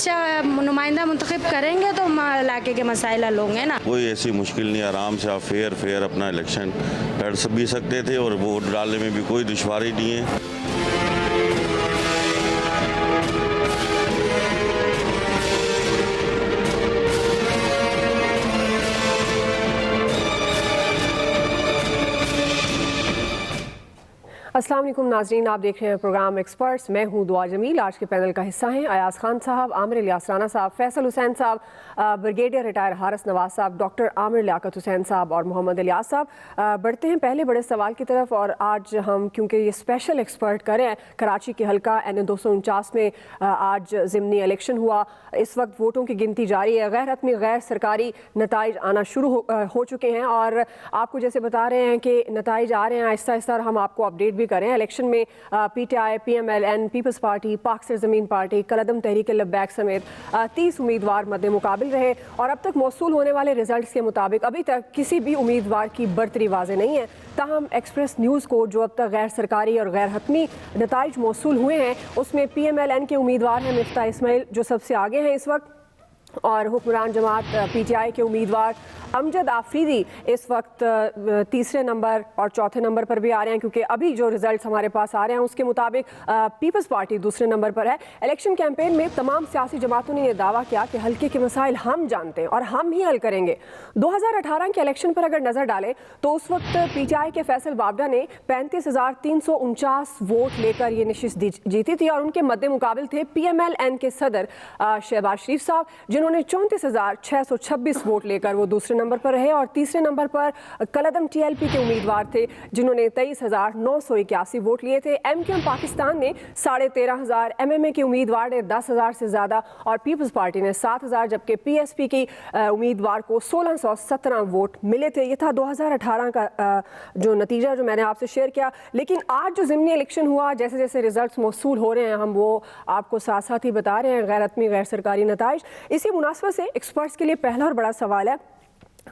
अच्छा नुमाइंदा मुंतखब करेंगे तो इलाके के मसाइल हल होंगे ना। कोई ऐसी मुश्किल नहीं, आराम से आप फेयर अपना इलेक्शन लड़ भी सकते थे और वोट डालने में भी कोई दुश्वारी नहीं है। अस्सलाम वालेकुम नाज़रीन, आप देख रहे हैं प्रोग्राम एक्सपर्ट्स। मैं हूं दुआ जमील। आज के पैनल का हिस्सा हैं अयाज खान साहब, आमिर इलियास राना साहब, फैसल हुसैन साहब, ब्रिगेडियर रिटायर हारिस नवाज साहब, डॉक्टर आमिर लियाकत हुसैन साहब और मोहम्मद इलियास साहब। बढ़ते हैं पहले बड़े सवाल की तरफ। और आज हम क्योंकि ये स्पेशल एक्सपर्ट कर रहे हैं, कराची के हल्का NA 249 में आज ज़िमनी इलेक्शन हुआ। इस वक्त वोटों की गिनती जारी है। गैर हतमी गैर सरकारी नताइज आना शुरू हो चुके हैं और आपको जैसे बता रहे हैं कि नताइज आ रहे हैं आहिस्ता आहिस्ता, हम आपको अपडेट भी करें। इलेक्शन में PTI, PMLN, पीपल्स पार्टी, पाक सरजमीन पार्टी, कलदम तहरीक लब्बैक समेत 30 उम्मीदवार मद्दे मुकाबिल रहे और अब तक मौसूल होने वाले रिजल्ट्स के मुताबिक अभी तक किसी भी उम्मीदवार की बर्तरी वाज़ेह नहीं है। ताहम एक्सप्रेस न्यूज़ को जो अब तक गैर सरकारी और गैर हतमी नताइज मौसूल हुए हैं उसमें PMLN के उम्मीदवार हैं मिफ्ता इस्माइल जो सबसे आगे हैं इस वक्त, और हुक्मरान जमात PTI के उम्मीदवार अमजद आफरीदी इस वक्त तीसरे नंबर और चौथे नंबर पर भी आ रहे हैं, क्योंकि अभी जो रिजल्ट्स हमारे पास आ रहे हैं उसके मुताबिक पीपल्स पार्टी दूसरे नंबर पर है। इलेक्शन कैंपेन में तमाम सियासी जमातों ने यह दावा किया कि हल्के के मसाइल हम जानते हैं और हम ही हल करेंगे। 2018 के इलेक्शन पर अगर नज़र डालें तो उस वक्त PTI के फैसल बावडा ने 35,349 वोट लेकर ये नशिस्त जीती थी और उनके मद्दे मुकाबिल थे PMLN के सदर शहबाज शरीफ साहब, जिन्होंने 34,626 वोट लेकर वो दूसरे नंबर पर रहे। और तीसरे नंबर पर कलदम TLP के उम्मीदवार थे जिन्होंने 23,981 वोट लिए थे। MQM पाकिस्तान ने 13,500, MMA के उम्मीदवार ने 10,000 से ज़्यादा और पीपल्स पार्टी ने 7,000, जबकि PSP की उम्मीदवार को 1,617 वोट मिले थे। ये था 2018 का जो नतीजा जो मैंने आपसे शेयर किया। लेकिन आज जो ज़िमनी इलेक्शन हुआ, जैसे जैसे रिजल्ट्स मौसूल हो रहे हैं हम वो आपको साथ साथ ही बता रहे हैं, गैर हतमी गैर सरकारी नताइज। इसी मुनासबत से एक्सपर्ट्स के लिए पहला और बड़ा सवाल है।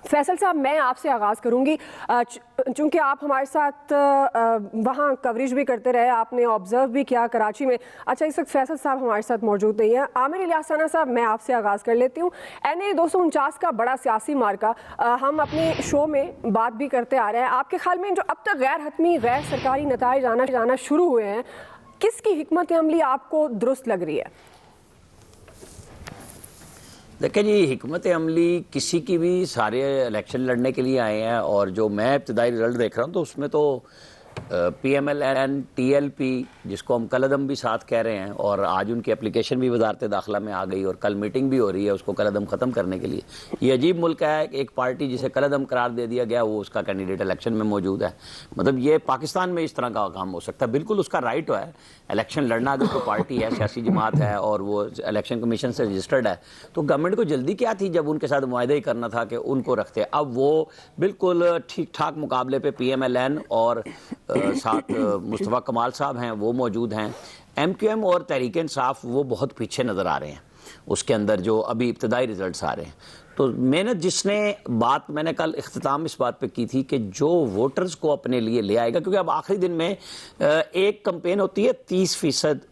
फैसल साहब, मैं आपसे आगाज़ करूंगी, चूँकि आप हमारे साथ वहाँ कवरेज भी करते रहे, आपने ऑब्ज़र्व भी किया कराची में। अच्छा, इस वक्त फैसल साहब हमारे साथ मौजूद नहीं है। आमिर इलियास राना साहब, मैं आपसे आगाज़ कर लेती हूँ। NA 249 का बड़ा सियासी मार्का हम अपने शो में बात भी करते आ रहे हैं। आपके ख्याल में जो अब तक गैर हतमी गैर सरकारी नताइज आना शुरू हुए हैं, किसकी हिकमत अमली आपको दुरुस्त लग रही है? देखिए जी, हिकमत अमली किसी की भी सारे इलेक्शन लड़ने के लिए आए हैं और जो मैं इब्तदाई रिजल्ट देख रहा हूँ तो उसमें तो PMLN, TLP जिसको हम कलदम भी साथ कह रहे हैं, और आज उनकी एप्लीकेशन भी वजारत दाखिला में आ गई और कल मीटिंग भी हो रही है उसको कलदम ख़त्म करने के लिए। ये अजीब मुल्क है, एक पार्टी जिसे कलदम करार दे दिया गया वो उसका कैंडिडेट इलेक्शन में मौजूद है। मतलब ये पाकिस्तान में इस तरह का काम हो सकता है? बिल्कुल उसका राइट है इलेक्शन लड़ना। अगर कोई पार्टी है, सियासी जमात है और वो इलेक्शन कमीशन से रजिस्टर्ड है तो गवर्नमेंट को जल्दी क्या थी जब उनके साथ मुआहदा ही करना था कि उनको रखते। अब वो बिल्कुल ठीक ठाक मुकाबले पे PMLN और साथ मुस्तफ़ा कमाल साहब हैं वो मौजूद हैं। MQM और तहरीक इंसाफ वो बहुत पीछे नज़र आ रहे हैं उसके अंदर जो अभी इब्तदाई रिजल्ट्स आ रहे हैं। तो मेहनत जिसने बात मैंने कल इख्तिताम इस बात पे की थी कि जो वोटर्स को अपने लिए ले आएगा, क्योंकि अब आखिरी दिन में एक कैंपेन होती है 30%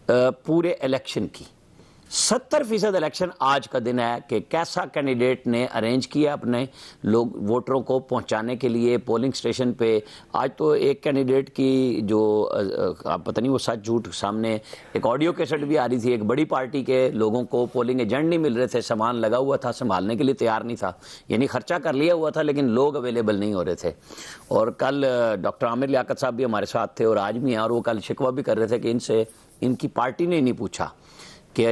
पूरे इलेक्शन की, 70% इलेक्शन आज का दिन है कि कैसा कैंडिडेट ने अरेंज किया अपने लोग वोटरों को पहुंचाने के लिए पोलिंग स्टेशन पे। आज तो एक कैंडिडेट की जो पता नहीं वो सच झूठ सामने एक ऑडियो कैसेट भी आ रही थी, एक बड़ी पार्टी के लोगों को पोलिंग एजेंट नहीं मिल रहे थे, सामान लगा हुआ था, संभालने के लिए तैयार नहीं था, यानी खर्चा कर लिया हुआ था लेकिन लोग अवेलेबल नहीं हो रहे थे। और कल डॉक्टर आमिर लियाकत साहब भी हमारे साथ थे और आज भी हैं, और वो कल शिकवा भी कर रहे थे कि इनसे इनकी पार्टी ने नहीं पूछा कि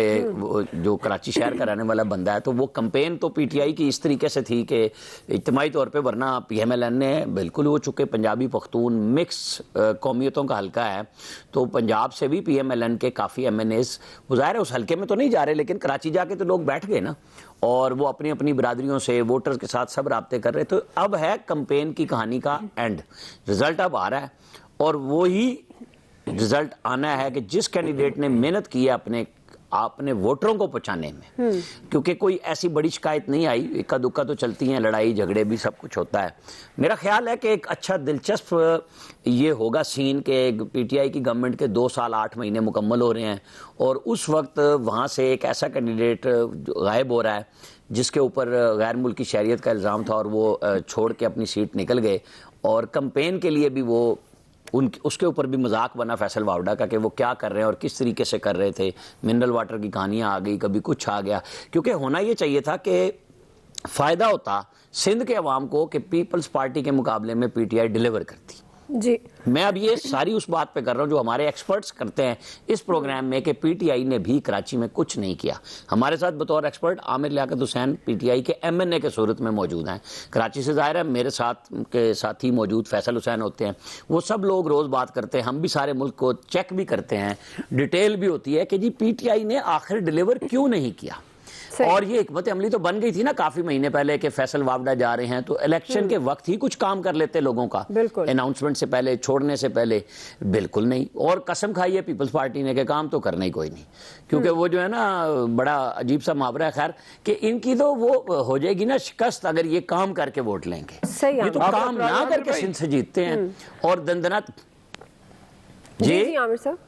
जो कराची शहर का रहने वाला बंदा है। तो वो कैंपेन तो PTI की इस तरीके से थी कि इज्तिमाई तौर पे, वरना PMLN ने बिल्कुल वो चूँकि पंजाबी पख्तून मिक्स कौमियतों का हल्का है तो पंजाब से भी PMLN के काफ़ी MNAs वो ज़ाहिर है उस हल्के में तो नहीं जा रहे, लेकिन कराची जाके तो लोग बैठ गए ना और वो अपनी अपनी बरादरियों से वोटर्स के साथ सब राब्ते कर रहे। तो अब है कैंपेन की कहानी का एंड, रिज़ल्ट अब आ रहा है और वो ही रिज़ल्ट आना है कि जिस कैंडिडेट ने मेहनत की है अपने आपने वोटरों को पहुंचाने में, क्योंकि कोई ऐसी बड़ी शिकायत नहीं आई, इक्का दुक्का तो चलती हैं, लड़ाई झगड़े भी सब कुछ होता है। मेरा ख्याल है कि एक अच्छा दिलचस्प ये होगा सीन के पीटीआई की गवर्नमेंट के 2 साल 8 महीने मुकम्मल हो रहे हैं और उस वक्त वहाँ से एक ऐसा कैंडिडेट गायब हो रहा है जिसके ऊपर गैर मुल्की शहरियत का इल्ज़ाम था और वो छोड़ के अपनी सीट निकल गए, और कैंपेन के लिए भी वो उसके ऊपर भी मजाक बना फैसल वावडा का कि वो क्या कर रहे हैं और किस तरीके से कर रहे थे। मिनरल वाटर की कहानियाँ आ गई, कभी कुछ आ गया, क्योंकि होना ये चाहिए था कि फ़ायदा होता सिंध के अवाम को कि पीपल्स पार्टी के मुकाबले में पीटीआई डिलीवर करती। जी, मैं अब ये सारी उस बात पे कर रहा हूँ जो हमारे एक्सपर्ट्स करते हैं इस प्रोग्राम में कि पीटीआई ने भी कराची में कुछ नहीं किया। हमारे साथ बतौर एक्सपर्ट आमिर लियाकत हुसैन पीटीआई के एमएनए के सूरत में मौजूद हैं। कराची से ज़ाहिर है मेरे साथ के साथी मौजूद फैसल हुसैन होते हैं, वो सब लोग रोज़ बात करते हैं, हम भी सारे मुल्क को चेक भी करते हैं, डिटेल भी होती है कि जी पीटीआई ने आखिर डिलीवर क्यों नहीं किया। और ये हिकमत अमली तो बन गई थी ना काफी महीने पहले कि फैसल वावडा जा रहे हैं तो इलेक्शन के वक्त ही कुछ काम कर लेते लोगों का, अनाउंसमेंट से पहले, छोड़ने से पहले। बिल्कुल नहीं, और कसम खाई है पीपल्स पार्टी ने कि काम तो करना ही कोई नहीं, क्योंकि वो जो है ना बड़ा अजीब सा मुहावरा है खैर कि इनकी तो वो हो जाएगी ना शिकस्त अगर ये काम करके वोट लेंगे। ये तो काम ना करके सिंध से जीतते हैं और दंदनात। जी आमिर साहब,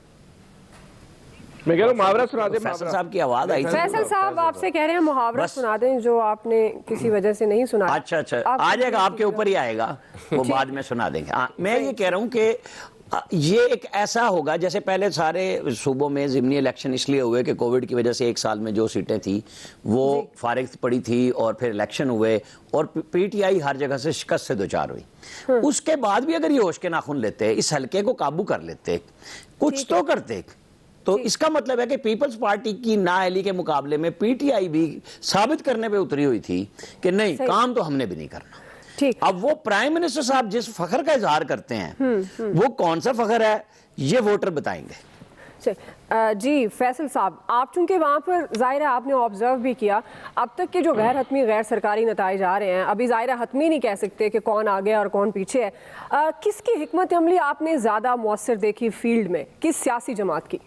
मैं कह रहा हूँ मुहावरा सुना दे। फैसल साहब की आवाज आई थी। फैसल साहब आपसे कह रहे हैं मुहावरा सुना दें जो आपने किसी वजह से नहीं सुना। अच्छा, आ जाएगा, आपके ऊपर ही आएगा, वो बाद में सुना देंगे। मैं ये कह रहा हूँ कि ये एक ऐसा होगा जैसे पहले सारे सूबों में ज़िमनी इलेक्शन इसलिए हुए कि कोविड की वजह से एक साल में जो सीटें थी वो फारिग पड़ी थी और फिर इलेक्शन हुए और पीटीआई हर जगह से शिकस्त से दो चार हुई। उसके बाद भी अगर ये होश के नाखून लेते, इस हल्के को काबू कर लेते, कुछ तो करते, तो इसका मतलब है कि पीपल्स पार्टी की नाअहली के मुकाबले में पीटीआई भी साबित करने पे उतरी हुई थी कि नहीं काम तो हमने भी नहीं करना। ठीक, अब वो प्राइम मिनिस्टर साहब जिस फखर का इजहार करते हैं वो कौन सा फखर है ये वोटर बताएंगे। जी फैसल साहब, आप चूंकि वहाँ पर ज़ाहिर है आपने ऑब्जर्व भी किया, अब तक के जो गैर हतमी गैर सरकारी नताइज आ रहे हैं, अभी ज़ाहिर हतमी नहीं कह सकते कि कौन आगे और कौन पीछे है, किसकी हिकमत अमली आपने ज़्यादा मौसर देखी फील्ड में, किस सियासी जमात की?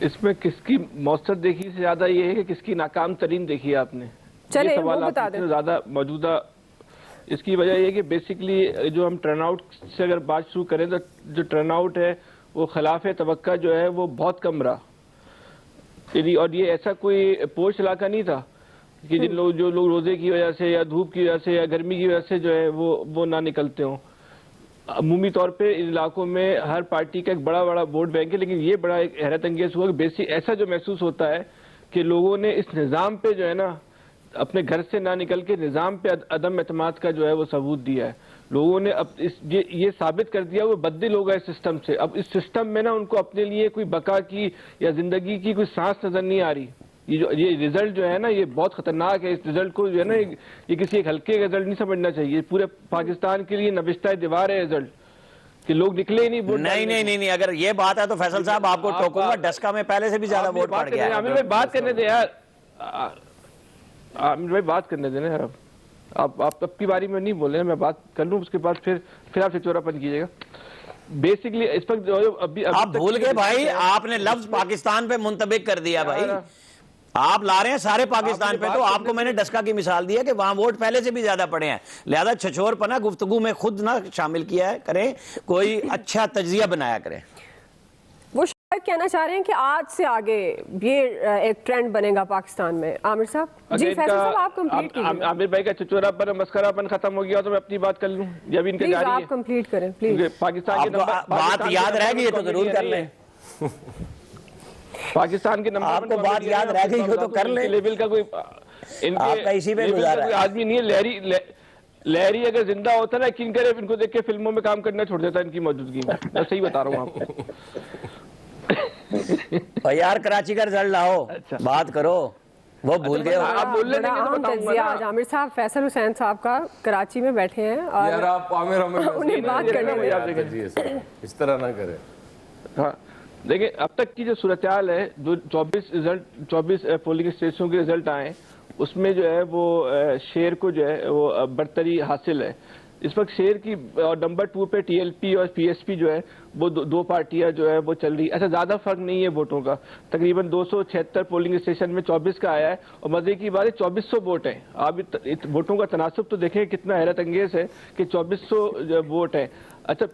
इसमें किसकी मौसर देखी से ज्यादा ये है कि किसकी नाकाम तरीन देखी है आपने। चले, ये सवाल वो बता दें। ज्यादा मौजूदा इसकी वजह ये कि बेसिकली जो हम टर्नआउट से अगर बात शुरू करें तो जो टर्नआउट है वो खिलाफ तवक्का जो है वो बहुत कम रहा। और ये ऐसा कोई पोश इलाका नहीं था कि जो लोग रोजे की वजह से या धूप की वजह से या गर्मी की वजह से जो है वो ना निकलते हों। अमूमी तौर पे इन इलाकों में हर पार्टी का एक बड़ा वोट बैंक है, लेकिन ये बड़ा एक हैरत अंगेज हुआ कि बेसिक ऐसा जो महसूस होता है कि लोगों ने इस निज़ाम पे जो है ना अपने घर से ना निकल के निज़ाम पे अदम एतमाद का जो है वो सबूत दिया है। लोगों ने अब ये साबित कर दिया वो बददिल होगा इस सिस्टम से। अब इस सिस्टम में ना उनको अपने लिए कोई बका की या जिंदगी की कोई सांस नजर नहीं आ रही। ये रिजल्ट जो है ना ये बहुत खतरनाक है। इस रिजल्ट को जो है ना ये किसी एक हल्के रिजल्ट नहीं समझना चाहिए, पूरे पाकिस्तान के लिए नविश्ता दीवार है रिजल्ट कि लोग निकले ही नहीं वोट। नहीं, अगर ये बात है तो फैसल साहब आपको टोकूंगा, डस्का में पहले से भी ज्यादा वोट पड़ गया है। आमिर भाई बात करने दे यार, आमिर भाई बात करने देना यार। आप अब की बारी में नहीं बोले, मैं बात कर लूं उसके बाद फिर आप चोरापन कीजिएगा। बेसिकली इस पर जो अभी आप भूल गए भाई, आपने लफ्ज पाकिस्तान पे मुंतबिक कर दिया भाई, आप ला रहे हैं सारे पाकिस्तान पे। तो आपको मैंने डस्का की मिसाल दी है कि वहां वोट पहले से भी ज्यादा पड़े हैं, लिहाजा छछोरपना गुफ्तगू में खुद ना शामिल किया है करें, कोई अच्छा तज्जिया बनाया करें। वो शायद कहना चाह रहे हैं कि आज से आगे ये एक ट्रेंड बनेगा पाकिस्तान में। आमिर साहब जी, फैसल साहब आप कंप्लीट कीजिए। आमिर भाई का चचोरापन मस्खरापन खत्म हो गया तो मैं अपनी बात कर लूं या अभी इनके जारी है। आप कंप्लीट करें प्लीज। पाकिस्तान के बात याद रह गई तो जरूर कर लें। पाकिस्तान के नंबर आपको बात याद रह गई हो तो कर ले। लेवल का कोई आपका इसी पे गुजारा है। आदमी नहीं है। लहरी अगर जिंदा होता ना किन करे इनको देख के फिल्मों में काम करना छोड़ देता इनकी मौजूदगी में। मैं सही बता रहा हूँ आपको। यार कराची का रिजल्ट लाओ। अच्छा। बात करो, वो भूल गए। आप बोल रहे हैं आज आमिर साहब फैसल हुसैन साहब का कराची में बैठे हैं और यार आप आमिर उन्हें बात करने इस तरह ना करें। हाँ देखिए, अब तक की जो सूरत-ए-हाल है, जो 24 पोलिंग स्टेशनों के रिजल्ट आए उसमें जो है वो शेर को जो है वो बरतरी हासिल है। इस वक्त शेर की और नंबर 2 पे टीएलपी और पीएसपी जो है वो दो पार्टियां जो है वो चल रही। अच्छा, ज़्यादा फर्क नहीं है वोटों का, तकरीबन 276 पोलिंग स्टेशन में 24 का आया है और मजे की बात है 2400 वोट हैं। आप वोटों का तनासुब तो देखें कितना हैरत अंगेज है कि 2400 वोट है। अच्छा,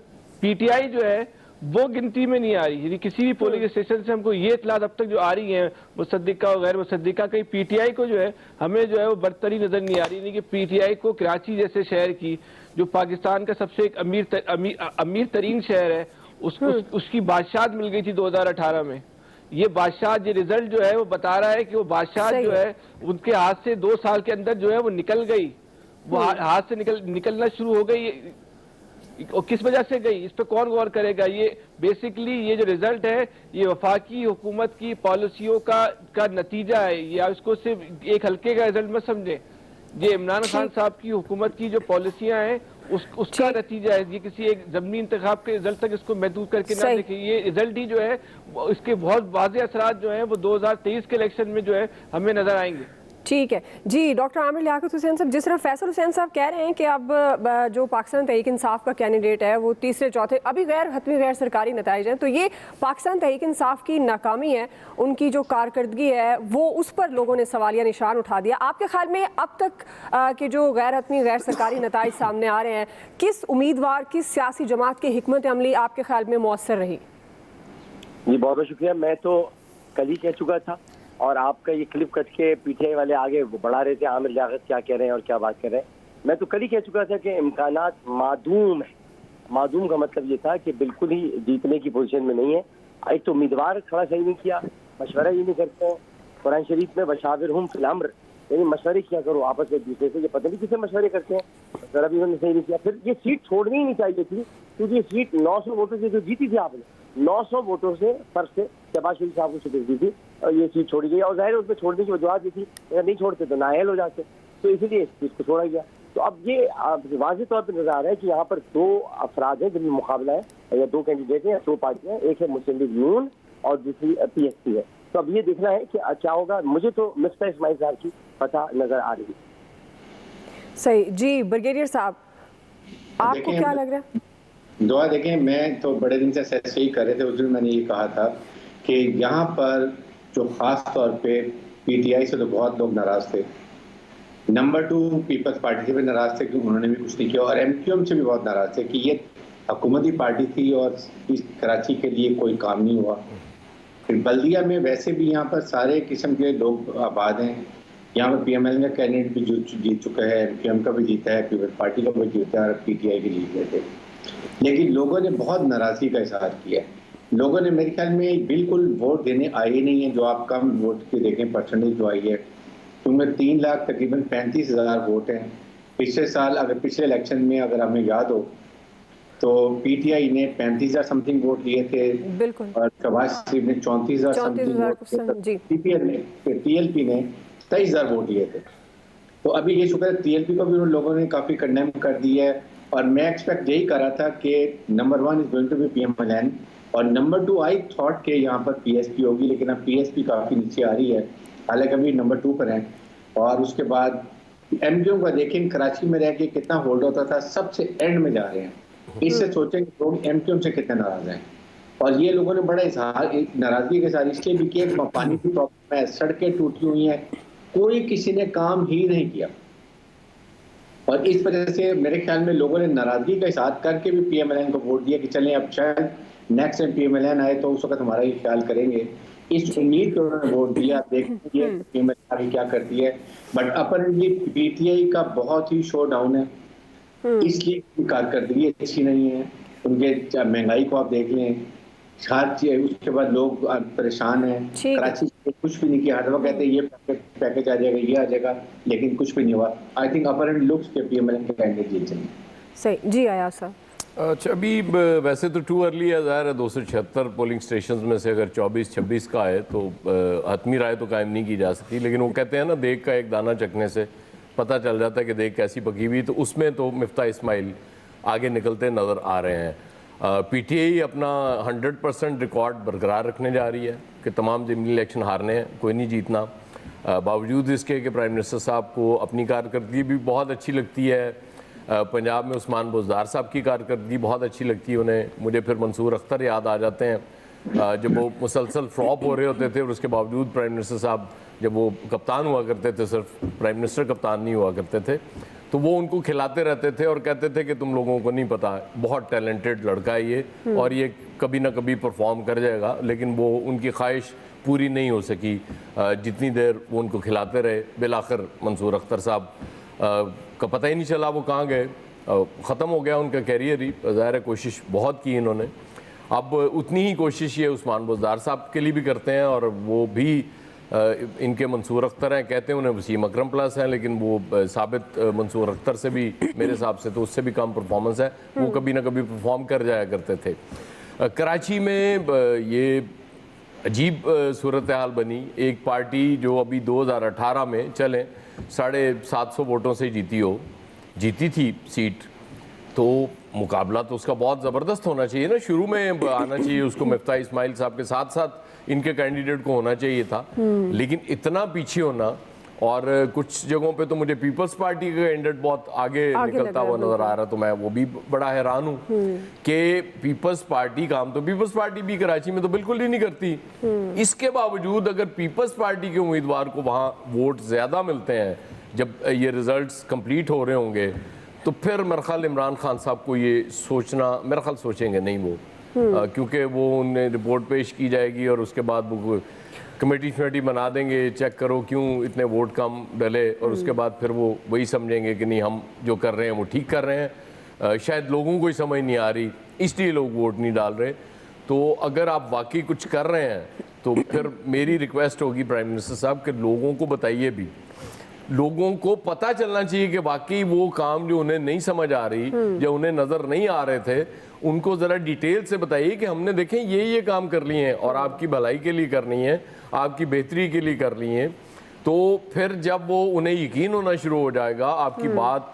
पीटीआई जो है वो गिनती में नहीं आ रही, यानी किसी भी पोलिंग स्टेशन से हमको ये इतलात अब तक जो आ रही है मुसद्दिका और गैर मुसद्दिका, कहीं पीटीआई को जो है हमें जो है वो बरतरी नजर नहीं आ रही। नहीं कि पीटीआई को कराची जैसे शहर की, जो पाकिस्तान का सबसे एक अमीर तरीन शहर है, उसकी बादशाहत मिल गई थी 2018 में। ये बादशाह, ये रिजल्ट जो है वो बता रहा है कि वो बादशाह जो है उनके हाथ से 2 साल के अंदर जो है वो निकल गई, वो हाथ से निकलना शुरू हो गई। और किस वजह से गई, इस पे कौन गौर करेगा? ये बेसिकली ये जो रिजल्ट है ये वफाकी हुकूमत की पॉलिसियों का नतीजा है। ये आप इसको सिर्फ एक हल्के का रिजल्ट मत समझे, ये इमरान खान साहब की हुकूमत की जो पॉलिसियां हैं उसका नतीजा है। ये किसी एक ज़मीनी इंतखाब के रिजल्ट तक इसको महदूद करके ना देखिए। ये रिजल्ट ही जो है इसके बहुत वाज़े असरात जो हैं वो 2023 के इलेक्शन में जो है हमें नजर आएंगे। ठीक है जी। डॉक्टर आमिर लियाकत हुसैन साहब, जिस तरह फैसल हुसैन साहब कह रहे हैं कि अब जो पाकिस्तान तहरीक इंसाफ का कैंडिडेट है वो तीसरे चौथे अभी हतमी गैर सरकारी नताइज हैं, तो ये पाकिस्तान तहरीक इंसाफ की नाकामी है, उनकी जो कारकर्दगी है वो उस पर लोगों ने सवालिया निशान उठा दिया। आपके ख्याल में अब तक के जो हतमी गैर सरकारी नताइज सामने आ रहे हैं, किस उम्मीदवार, किस सियासी जमात की हिकमत अमली आपके ख्याल में मौसर रही? जी बहुत बहुत शुक्रिया। मैं तो कल ही कह चुका था और आपका ये क्लिप कट के पीटीआई वाले आगे बढ़ा रहे थे आमिर लियाकत क्या कह रहे हैं और क्या बात कर रहे हैं। मैं तो कल ही कह चुका था कि इम्कानात मादूम है। मादूम का मतलब ये था कि बिल्कुल ही जीतने की पोजीशन में नहीं है। एक तो उम्मीदवार खड़ा सही नहीं किया, मशवरा ही नहीं करते हैं। कुरान शरीफ में बशाविरहुम फिल अम्र, यानी मशवरे किया करो आपस में एक दूसरे से। ये पता नहीं किसे मशवरे करते हैं, मशवरा भी उन्होंने सही नहीं किया। फिर ये सीट छोड़नी ही नहीं चाहिए थी, क्योंकि ये सीट 900 वोटों से जो जीती थी आपने, 900 वोटों से फर्क से शहबाज शरीफ साहब को शिकस्त दी थी और ये सीट छोड़ी गई। और जाहिर है उसमें छोड़ने की वजह ये थी, अगर नहीं छोड़ते तो नाअहल हो जाते, तो इसीलिए इस चीज़ को छोड़ा गया। तो अब ये वाज़ेह तौर पर नजर आ रहा है कि यहाँ पर 2 अफराद हैं जिनमें मुकाबला है, या 2 कैंडिडेट हैं या 2 पार्टियाँ, एक है मुस्लिम लीग नून और दूसरी पीएसपी है। तो अब ये देखना है कि क्या होगा। मुझे तो मिफ्ता इस्माइल साहब की पता नजर आ रही है। सही जी। ब्रिगेडियर साहब, आपको क्या लग रहा है? दुआ देखें, मैं तो बड़े दिन से ऐसे ही कर रहे थे, उस दिन मैंने ये कहा था कि यहाँ पर जो खास तौर पे पीटीआई से तो बहुत लोग नाराज थे, नंबर 2 पीपल्स पार्टी से भी नाराज थे कि उन्होंने भी कुछ नहीं किया, और एमक्यूएम से भी बहुत नाराज थे कि ये हुकूमती पार्टी थी और इस कराची के लिए कोई काम नहीं हुआ। फिर बल्दिया में वैसे भी यहाँ पर सारे किस्म के लोग आबाद हैं। यहाँ पर पीएमएल का कैंडिडेट भी जीत चुका है, एमक्यूएम का भी जीता है, पीपल्स पार्टी का भी जीता है और पीटीआई के जीत गए थे। लेकिन लोगों ने बहुत नाराजगी का इजहार किया। लोगों ने मेरे ख्याल में बिल्कुल वोट देने आए ही नहीं है। जो आप कम वोट के देखें परसेंटेज जो आई है, क्योंकि 3 लाख तकरीबन 35,000 वोट हैं। पिछले साल अगर पिछले इलेक्शन में अगर हमें याद हो तो पीटीआई ने 35,000 समथिंग वोट लिए थे और शहबाज शरीफ ने 34,000 समथिंग वोट, टीएलपी ने 23,000 वोट लिए थे। तो अभी ये शुक्र है टीएलपी को भी उन लोगों ने काफ़ी कंडेम कर दिया है। और मैं एक्सपेक्ट यही कर रहा था कि number 1 is going to be PMLN और नंबर 2 आई थॉट के यहाँ पर पीएसपी होगी, लेकिन अब पीएसपी काफ़ी नीचे आ रही है, हालांकि अभी नंबर 2 पर है। और उसके बाद एमक्यूएम का देखें कराची में रह के कितना होल्ड होता था, सबसे एंड में जा रहे हैं। इससे सोचें कि लोग एमक्यूएम से कितने नाराज हैं। और ये लोगों ने बड़ा इजहार नाराजगी के साथ इसलिए भी किया, पानी की प्रॉब्लम है, सड़कें टूटी हुई हैं, कोई किसी ने काम ही नहीं किया। और इस वजह से मेरे ख्याल में लोगों ने नाराजगी का इजहार करके भी पीएमएलएन को वोट दिया कि चलें अब शायद नेक्स्ट टाइम पीएमएलएन आए तो उस वक्त हमारा ये ख्याल करेंगे। इस उम्मीद को उन्होंने वोट दिया, देखेंगे पीएमएलएन आगे क्या करती है। बट अपरेंटली पीटीआई का बहुत ही शो डाउन है, इसलिए कारकर्दगी अच्छी नहीं है। उनके महंगाई को आप देख लें, उसके बाद लोग परेशान हैं। कराची कुछ भी नहीं किया, हर वक्त कहते हैं ये पैकेज आ जाएगा, ये आ जाएगा, लेकिन कुछ भी नहीं हुआ। I think upper and looks के पीएमएलएन के कैंडिडेट जीत जाएंगे। सही जी। आया सर, अच्छा अभी वैसे तो टू अर्ली है, ज़ाहिर है 276 पोलिंग स्टेशन में से अगर 24-26 का है तो हतमी राय तो कायम नहीं की जा सकती। लेकिन वो कहते हैं ना, देख का एक दाना चखने से पता चल जाता है कि देख कैसी पकी हुई। तो उसमें तो मिफ्ता इस्माइल आगे निकलते नज़र आ रहे हैं। पीटीआई अपना 100% रिकॉर्ड बरकरार रखने जा रही है कि तमाम ज़मीनी इलेक्शन हारने हैं, कोई नहीं जीतना। बावजूद इसके कि प्राइम मिनिस्टर साहब को अपनी कारकर्दगी भी बहुत अच्छी लगती है, पंजाब में उस्मान बुज़दार साहब की कारकर्दगी बहुत अच्छी लगती है उन्हें। मुझे फिर मंसूर अख्तर याद आ जाते हैं, जब वो मुसलसल फ्लॉप हो रहे होते थे और उसके बावजूद प्राइम मिनिस्टर साहब जब वो कप्तान हुआ करते थे, सिर्फ प्राइम मिनिस्टर कप्तान नहीं हुआ करते थे, तो वो उनको खिलाते रहते थे और कहते थे कि तुम लोगों को नहीं पता, बहुत टैलेंटेड लड़का है ये और ये कभी ना कभी परफॉर्म कर जाएगा। लेकिन वो उनकी ख्वाहिश पूरी नहीं हो सकी, जितनी देर वो उनको खिलाते रहे। बिलाखिर मंसूर अख्तर साहब का पता ही नहीं चला वो कहाँ गए, ख़त्म हो गया उनका कैरियर ही। ज़ाहिर है कोशिश बहुत की इन्होंने, अब उतनी ही कोशिश ये उस्मान बुज़दार साहब के लिए भी करते हैं और वो भी इनके मंसूर अख्तर हैं, कहते हैं उन्हें वसीम अकरम प्लस हैं, लेकिन वो साबित मंसूर अख्तर से भी मेरे हिसाब से तो उससे भी कम परफॉर्मेंस है। वो कभी ना कभी परफॉर्म कर जाया करते थे। कराची में ये अजीब सूरत हाल बनी। एक पार्टी जो अभी 2018 में चलें 750 वोटों से जीती थी सीट, तो मुकाबला तो उसका बहुत ज़बरदस्त होना चाहिए ना, शुरू में आना चाहिए उसको, मिफ्ता इस्माइल साहब के साथ साथ इनके कैंडिडेट को होना चाहिए था। लेकिन इतना पीछे होना, और कुछ जगहों पे तो मुझे पीपल्स पार्टी का कैंडिडेट बहुत आगे निकलता हुआ नजर आ रहा, तो मैं वो भी बड़ा हैरान हूँ कि पीपल्स पार्टी काम तो पीपल्स पार्टी भी कराची में तो बिल्कुल ही नहीं करती। इसके बावजूद अगर पीपल्स पार्टी के उम्मीदवार को वहाँ वोट ज़्यादा मिलते हैं जब ये रिजल्ट्स कंप्लीट हो रहे होंगे, तो फिर मेरे ख्याल इमरान खान साहब को ये सोचना, मेरे ख्याल सोचेंगे नहीं वो, क्योंकि वो उन्हें रिपोर्ट पेश की जाएगी और उसके बाद वो कमेटी बना देंगे, चेक करो क्यों इतने वोट कम डले, और उसके बाद फिर वो वही समझेंगे कि नहीं हम जो कर रहे हैं वो ठीक कर रहे हैं। शायद लोगों को ही समझ नहीं आ रही इसलिए लोग वोट नहीं डाल रहे। तो अगर आप वाकई कुछ कर रहे हैं तो फिर मेरी रिक्वेस्ट होगी प्राइम मिनिस्टर साहब कि लोगों को बताइए भी, लोगों को पता चलना चाहिए कि वाकई वो काम जो उन्हें नहीं समझ आ रही, जो उन्हें नज़र नहीं आ रहे थे, उनको ज़रा डिटेल से बताइए कि हमने देखें ये काम कर लिए हैं और आपकी भलाई के लिए करनी है, आपकी बेहतरी के लिए कर लिए हैं। तो फिर जब वो उन्हें यकीन होना शुरू हो जाएगा, आपकी बात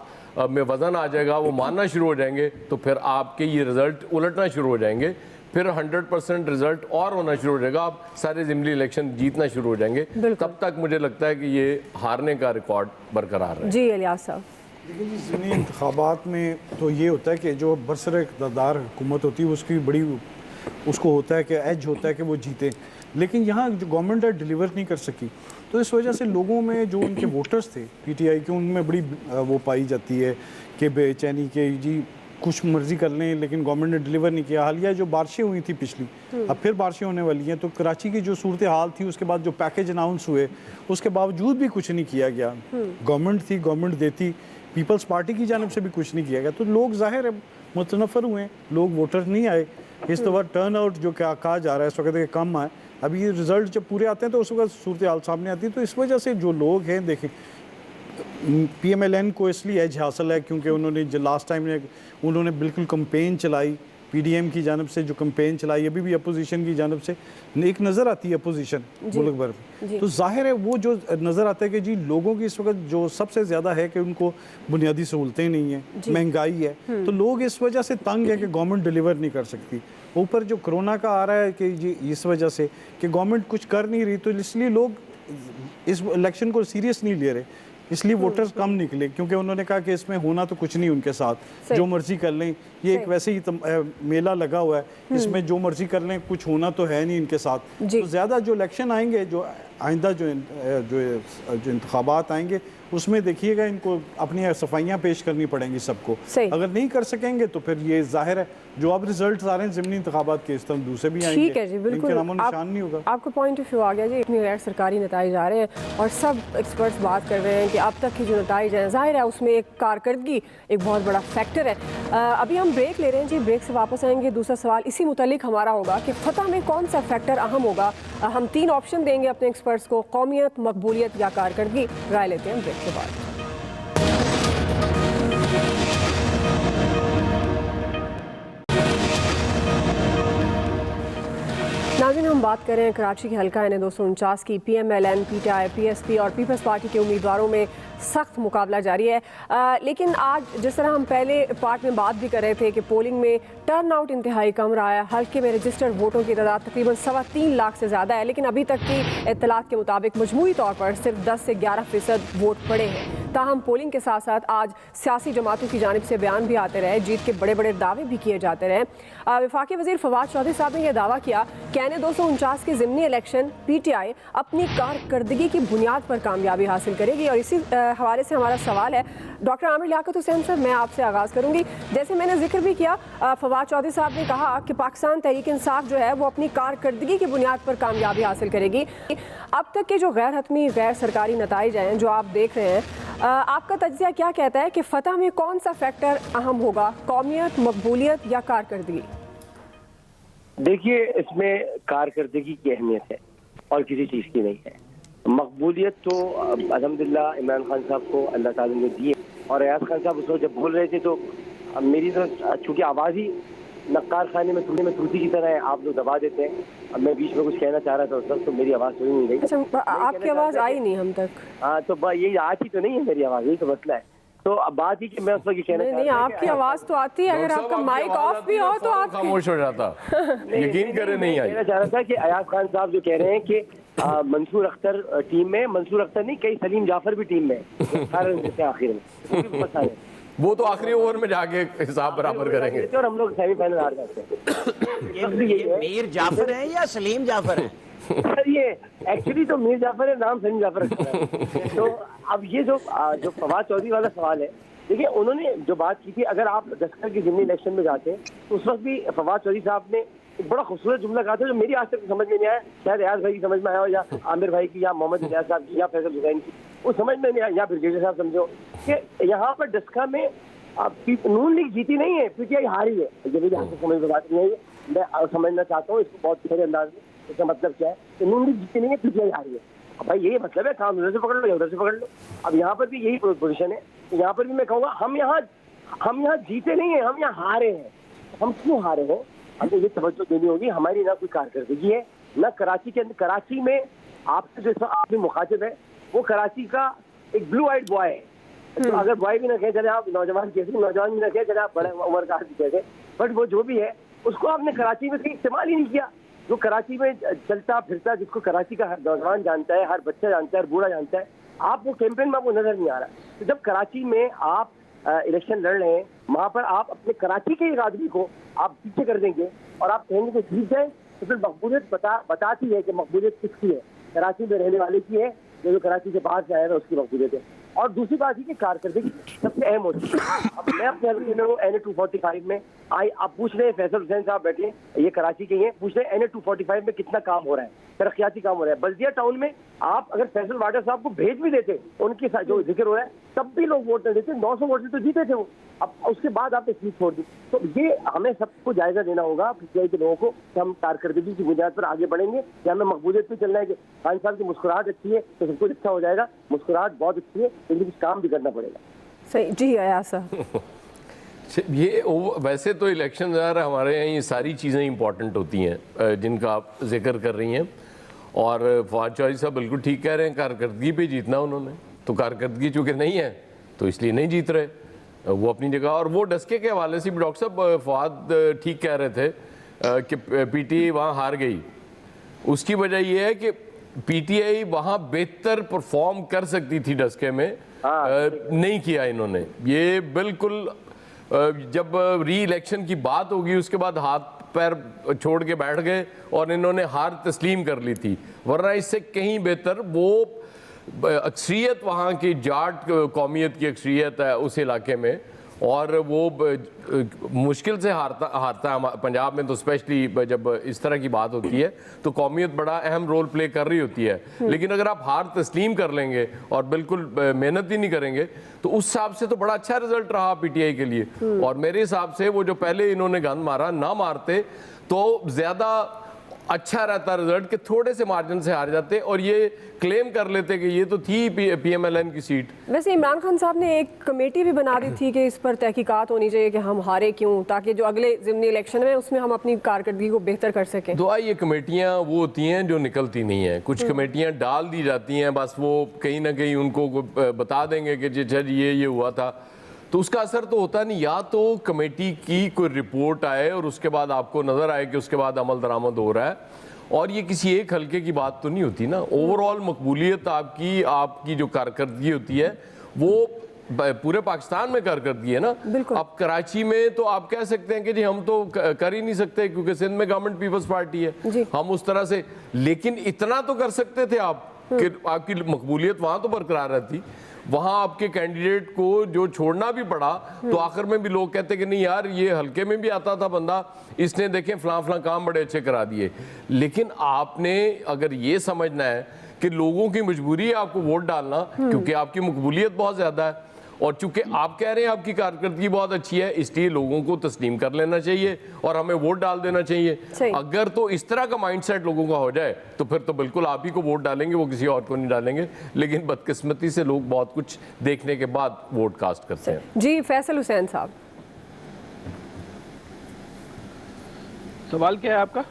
में वज़न आ जाएगा, वो मानना शुरू हो जाएंगे, तो फिर आपके ये रिज़ल्ट उलटना शुरू हो जाएंगे, फिर 100% रिजल्ट और होना शुरू हो जाएगा, आप सारे ज़िमनी इलेक्शन जीतना शुरू हो जाएंगे। तब तक मुझे लगता है कि ये हारने का रिकॉर्ड बरकरार है। जी इलियास साहब। देखिए जी, ज़िमनी इंतखाबात में तो ये होता है कि जो बरसर इक़्तिदार हुकूमत होती है उसकी बड़ी उसको होता है कि एज होता है कि वो जीते, लेकिन यहाँ जो गवर्नमेंट है डिलीवर नहीं कर सकी, तो इस वजह से लोगों में जो उनके वोटर्स थे पीटीआई के, उनमें बड़ी वो पाई जाती है कि बेचैनी के जी कुछ मर्जी कर लें, लेकिन गवर्नमेंट ने डिलीवर नहीं किया। हालिया जो बारिशें हुई थी पिछली, अब फिर बारिशें होने वाली हैं, तो कराची की जो सूरत हाल थी उसके बाद जो पैकेज अनाउंस हुए उसके बावजूद भी कुछ नहीं किया गया। गवर्नमेंट थी, गवर्नमेंट देती, पीपल्स पार्टी की जानिब से भी कुछ नहीं किया गया, तो लोग ज़ाहिर है मुतनफ़र हुए, लोग वोटर नहीं आए। इस दफ़ा टर्न आउट जो क्या कहा जा रहा है इस वक्त के कम आए, अभी ये रिज़ल्ट जब पूरे आते हैं तो उस वक्त सूरत हाल सामने आती है। तो इस वजह से जो लोग हैं, देखें PMLN को इसलिए एज हासिल है क्योंकि उन्होंने जो लास्ट टाइम उन्होंने बिल्कुल कंपेन चलाई, PDM की जानब से जो कंपेन चलाई, अभी भी अपोजिशन की जानब से एक नज़र आती है अपोजिशन मुल्क भर में, तो जाहिर है वो जो नज़र आता है कि जी लोगों की इस वक्त जो सबसे ज़्यादा है कि उनको बुनियादी सहूलतें नहीं हैं, महंगाई है, तो लोग इस वजह से तंग है कि गवर्नमेंट डिलीवर नहीं कर सकती। ऊपर जो कोरोना का आ रहा है कि जी इस वजह से कि गवर्नमेंट कुछ कर नहीं रही, तो इसलिए लोग इस इलेक्शन को सीरियस नहीं ले रहे, इसलिए वोटर्स कम निकले, क्योंकि उन्होंने कहा कि इसमें होना तो कुछ नहीं उनके साथ, जो मर्जी कर लें, ये एक वैसे ही मेला लगा हुआ है, इसमें जो मर्जी कर लें, कुछ होना तो है नहीं इनके साथ। तो ज़्यादा जो इलेक्शन आएंगे, जो आइंदा जो इंतखाबात आएंगे, उसमें देखिएगा इनको अपनी सफाइयाँ पेश करनी पड़ेंगी सबको। अगर नहीं कर सकेंगे तो फिर ये जाहिर है जो अब रिजल्ट आ रहे हैं ज़िमनी इंतखाबात के, इस तरह दूसरे भी आएंगे, ठीक है जी, बिल्कुल निशान नहीं होगा। आपका पॉइंट ऑफ व्यू आ गया जी। इतनी गैर सरकारी नताइज आ रहे हैं और सब एक्सपर्ट्स बात कर रहे हैं कि अब तक की जो नताइज हैं, जाहिर है उसमें एक कारकर्दगी एक बहुत बड़ा फैक्टर है। अभी हम ब्रेक ले रहे हैं जी, ब्रेक से वापस आएंगे। दूसरा सवाल इसी मुतालिक हमारा होगा कि फतह में कौन सा फैक्टर अहम होगा। हम 3 ऑप्शन देंगे अपने एक्सपर्ट्स को, कौमियत, मकबूलियत या कारकर्दगी। राय लेते हैं ब्रेक के बाद। नाज़रीन, हम बात कर रहे हैं कराची के हल्का N 249 की। PMLN, PTI, PSP और पीपल्स पार्टी के उम्मीदवारों में सख्त मुकाबला जारी है। लेकिन आज जिस तरह हम पहले पार्ट में बात भी कर रहे थे कि पोलिंग में टर्न आउट इंतहाई कम रहा है, हल्के में रजिस्टर्ड वोटों की तादाद तकरीबन 3.25 लाख से ज़्यादा है, लेकिन अभी तक की इत्तलात के मुताबिक मजमूई तौर पर सिर्फ 10 से 11% वोट पड़े हैं। ताहम पोलिंग के साथ साथ आज सियासी जमातों की जानिब से बयान भी आते रहे, जीत के बड़े बड़े दावे भी किए जाते रहे। वफाकी वज़ीर फवाद चौधरी साहब ने यह दावा किया कि एन 249 के ज़िमनी इलेक्शन PTI अपनी कारकर्दगी की बुनियाद पर कामयाबी हासिल करेगी। और इसी हवाले से हमारा सवाल है डॉक्टर आमिर लियाकत हुसैन साहब, मैं आपसे आगाज़ करूँगी। जैसे मैंने जिक्र भी किया, फवाद चौधरी साहब ने कहा कि पाकिस्तान तहरीक इंसाफ जो है वो अपनी कारकर्दगी की बुनियाद पर कामयाबी हासिल करेगी। अब तक के जो गैर हतमी गैर सरकारी नताइज हैं जो आप देख रहे हैं, आपका तज्ज़िया क्या कहता है कि फ़तह में कौन सा फैक्टर अहम होगा, कौमियत, मकबूलियत या कारकर्दगी? देखिए, इसमें कारकर्दगी की अहमियत है और किसी चीज़ की नहीं है। मकबूलियत तो अल्हम्दुलिल्लाह इमरान खान साहब को अल्लाह ताला ने दी है। और अयाज खान साहब उस वक्त जब बोल रहे थे तो मेरी तो चूँकि आवाज़ ही नक्कार खाने में टूटी की तरह है, आप लोग दबा देते हैं। अब मैं बीच में कुछ कहना चाह रहा था उस वक्त, तो मेरी आवाज़ सुनी नहीं गई। अच्छा, आपकी आवाज़ आई नहीं हम तक? हाँ, तो यही आती तो नहीं है मेरी आवाज़, यही तो मसला है। तो अब बात ही कि मैं उस वक्त कहना नहीं, आपकी आवाज़ तो आती है, अगर आपका माइक ऑफ भी हो तो आप खामोश हो जाता। यकीन करें नहीं आई। कहना चाह रहा था कि अयाज खान साहब जो कह रहे हैं कि मंसूर अख्तर टीम में, मंसूर अख्तर नहीं, कई सलीम जाफर भी टीम में आखिर में, वो तो आखिरी ओवर में जाके हिसाब बराबर करेंगे और हम लोग सेमीफाइनल हार जाते हैं। ये मीर जाफर है या सलीम जाफर है? ये एक्चुअली तो मीर जाफर है, नाम सलीम जाफर रखा है। तो अब ये जो फवाद चौधरी वाला सवाल है, देखिए उन्होंने जो बात की थी, अगर आप दस्तखत की ज़िमनी इलेक्शन में जाते हैं तो उस वक्त भी फवाद चौधरी साहब ने एक बड़ा खूबसूरत जुमला कहा था जो मेरी आज तक समझ में नहीं आया। शायद अयाज भाई की समझ में आया हो, या आमिर भाई की, या मोहम्मद इलियास साहब की, या फैसल हुसैन की, वो समझ में नहीं आया, या ब्रिगेडियर साहब समझो कि यहाँ पर दस्तखत में नून लीग जीती नहीं है, PTI हारी है। ये मेरी आज तक समझ में बात नहीं है, मैं समझना चाहता हूँ इसको बहुत गहरे अंदाज में। इसका मतलब क्या है कि नून लीग जीती नहीं है, PTI हारी है। अब भाई यही मतलब है, काम उधर से पकड़ लो या उधर से पकड़ लो। अब यहाँ पर भी यही पोजीशन है। यहाँ पर भी मैं कहूँगा हम यहाँ जीते नहीं है, हम यहाँ हारे हैं। हम क्यों हारे हैं, हमें ये तवज्जो देनी होगी। हमारी ना कोई कारकर्दगी है, ना कराची के अंदर, कराची में आपसे जो आपसे मुखातिब है वो कराची का एक ब्लू आइड बॉय है। तो अगर बॉय भी ना कहे चले, आप नौजवान कैसे, नौजवान भी ना कहे चले, आप बड़े उम्र का आदमी कहते, बट वो जो भी है उसको आपने कराची में कहीं इस्तेमाल ही नहीं किया। जो कराची में चलता फिरता, जिसको कराची का हर नौजवान जानता है, हर बच्चा जानता है, हर बूढ़ा जानता है, आप वो कैंपेन में आपको नजर नहीं आ रहा। तो जब कराची में आप इलेक्शन लड़ रहे हैं, वहाँ पर आप अपने कराची के एक आदमी को आप पीछे कर देंगे और आप कहेंगे कि जीत जाए, तो फिर मकबूलियत बताती है कि मकबूलियत किसकी है, कराची में रहने वाले की है, जो कराची से बाहर से आया है उसकी मकबूलियत है। और दूसरी बात है कि कारकर्दगी सबसे अहम होती है। अब मैं अपने हल्के में हूँ NA 245 में, आप पूछ रहे हैं, फैसल हुसैन साहब बैठे, ये कराची के हैं, पूछ रहे हैं NA 245 में कितना काम हो रहा है, तरक्याती काम हो रहा है। बल्दिया टाउन में आप अगर फैसल वाटर साहब को भेज भी देते, उनके साथ जो जिक्र हो रहा है, तब भी लोग वोट नहीं देते। 900 वोट से तो जीते थे वो, अब उसके बाद आपने सीट छोड़ दी। तो ये हमें सबको जायजा देना होगा PTI के लोगों को कि हम कारकर्दगी की बुनियाद पर आगे बढ़ेंगे या हमें मकबूलियत पे चलना है कि खान साहब की मुस्कुराहट अच्छी है तो सब कुछ अच्छा हो जाएगा। मुस्कुराहट बहुत अच्छी है, लेकिन कुछ काम भी करना पड़ेगा। सही जी अयाज साहब। ये वैसे तो इलेक्शन हमारे यहाँ ये सारी चीज़ें इंपॉर्टेंट होती हैं जिनका आप जिक्र कर रही हैं, और फवाद चौधरी साहब बिल्कुल ठीक कह रहे हैं, कारकर्दगी पे जीतना उन्होंने, तो कारकर्दगी चूँकि नहीं है तो इसलिए नहीं जीत रहे वो अपनी जगह। और वो डस्के के हवाले से भी डॉक्टर साहब फवाद ठीक कह रहे थे कि PTI वहाँ हार गई। उसकी वजह ये है कि PTI वहाँ बेहतर परफॉर्म कर सकती थी डस्के में, नहीं किया इन्होंने। ये बिल्कुल जब री इलेक्शन की बात होगी उसके बाद हाथ पैर छोड़ के बैठ गए और इन्होंने हार तस्लीम कर ली थी, वरना इससे कहीं बेहतर वो अक्सरियत वहाँ की जाट कौमियत की अक्सरियत है उस इलाके में, और वो मुश्किल से हारता है। पंजाब में तो स्पेशली जब इस तरह की बात होती है तो कौमियत बड़ा अहम रोल प्ले कर रही होती है। लेकिन अगर आप हार तस्लीम कर लेंगे और बिल्कुल मेहनत ही नहीं करेंगे तो उस हिसाब से तो बड़ा अच्छा रिजल्ट रहा PTI के लिए। और मेरे हिसाब से वो जो पहले इन्होंने गंद मारा, ना मारते तो ज़्यादा अच्छा रहता रिजल्ट कि थोड़े से मार्जिन से हार जाते और ये क्लेम कर लेते कि ये तो थी PMLN की सीट। वैसे इमरान खान साहब ने एक कमेटी भी बना दी थी कि इस पर तहकीकात होनी चाहिए कि हम हारे क्यों, ताकि जो अगले ज़िमनी इलेक्शन में उसमें हम अपनी कारकर्दगी को बेहतर कर सकें। तो ये कमेटियाँ वो होती हैं जो निकलती नहीं हैं, कुछ कमेटियाँ डाल दी जाती हैं, बस वो कहीं ना कहीं उनको बता देंगे कि जी ये हुआ था, तो उसका असर तो होता नहीं। या तो कमेटी की कोई रिपोर्ट आए और उसके बाद आपको नज़र आए कि उसके बाद अमल दरामद हो रहा है, और ये किसी एक हल्के की बात तो नहीं होती ना। ओवरऑल मकबूलियत आपकी जो कारकर्दगी होती है वो पूरे पाकिस्तान में कारकर्दगी है ना। अब कराची में तो आप कह सकते हैं कि जी हम तो कर ही नहीं सकते क्योंकि सिंध में गवर्नमेंट पीपल्स पार्टी है, हम उस तरह से, लेकिन इतना तो कर सकते थे आप कि आपकी मकबूलियत वहां तो बरकरार रहती। वहां आपके कैंडिडेट को जो छोड़ना भी पड़ा तो आखिर में भी लोग कहते कि नहीं यार ये हल्के में भी आता था बंदा, इसने देखें फलां फलां काम बड़े अच्छे करा दिए। लेकिन आपने अगर ये समझना है कि लोगों की मजबूरी है आपको वोट डालना क्योंकि आपकी मकबूलियत बहुत ज्यादा है और चूंकि आप कह रहे हैं आपकी कारकर्दगी बहुत अच्छी है, इसलिए लोगों को तस्लीम कर लेना चाहिए और हमें वोट डाल देना चाहिए। अगर तो इस तरह का माइंडसेट लोगों का हो जाए तो फिर तो बिल्कुल आप ही को वोट डालेंगे, वो किसी और को नहीं डालेंगे। लेकिन बदकिस्मती से लोग बहुत कुछ देखने के बाद वोट कास्ट करते हैं। जी फैसल हुसैन साहब, सवाल क्या है आपका?